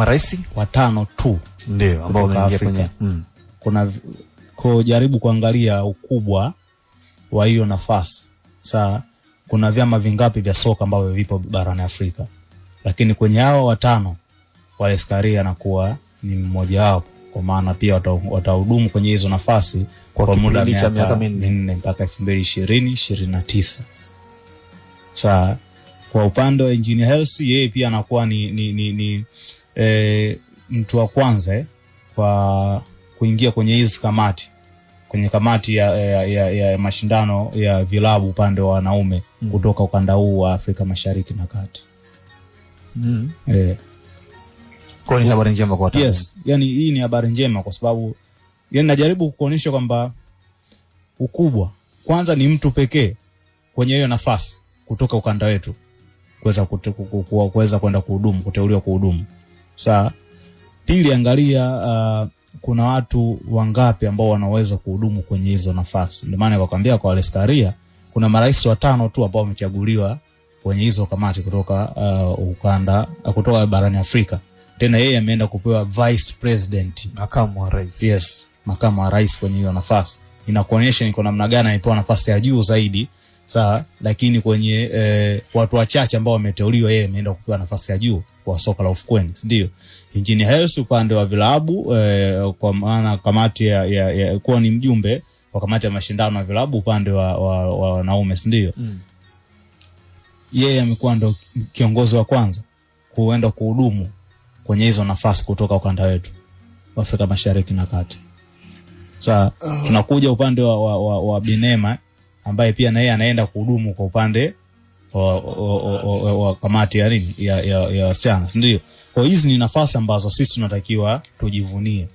Maraisi 5 tu ndio ambao wameingia kwenye kuna kujaribu kuangalia ukubwa wa hiyo nafasi. Sasa kuna vyama vingapi vya soka ambavyo vipo barani Afrika, lakini kwenye hao 5 Wallace Karia anakuwa ni mmoja wao, kwa maana pia watahudumu kwenye hizo nafasi kwa muda wa miaka 4 mpaka 2029. Sasa kwa upande wa Engineer Hersi, yeye pia anakuwa ni mtu wa kwanza kwa kuingia kwenye hizi kamati, kwenye kamati ya mashindano ya vilabu upande wa wanaume kutoka ukanda huu wa Afrika Mashariki na Kati. Kwa ni habari njema kwa watu. Yes, yani hii ni habari njema kwa sababu yani najaribu kuonyesha kwamba ukubwa kwanza ni mtu pekee kwenye hiyo nafasi kutoka ukanda wetu kuweza kwenda kuhudumu, kuteuliwa kuhudumu. Sasa pili, angalia kuna watu wangapi ambao wanaweza kuhudumu kwenye hizo nafasi. Ndio maana nikakwambia kwa Wallace Karia kuna marais 5 tu ambao wamechaguliwa kwenye hizo kamati kutoka ukanda kutoka barani Afrika. Tena yeye ameenda kupewa vice president, makamu wa rais. Yes, makamu wa rais kwenye hiyo nafasi. Inakuonyesha ni kwa namna gani alipewa nafasi ya juu zaidi. Sawa, lakini kwenye watu wachache ambao wameteuliwa, yeye ameenda kupewa nafasi ya juu kwa soka la ufukweni, ndio. Engineer Hersi upande wa vilabu kwa maana kamati ya kuwa ni mjumbe wa kamati ya mashindano ya vilabu upande wa wanaume, ndio. Yeye amekuwa ndo kiongozi wa kwanza kuenda kuhudumu kwenye hizo nafasi kutoka ukanda wetu wa Afrika Mashariki na Kati. Sasa tunakuja upande wa Binema ambaye pia na yeye anaenda kuhudumu kwa upande wa kamati ya nini ya wasichana, ndio. Kwa hizi ni nafasi ambazo sisi tunatakiwa tujivunie.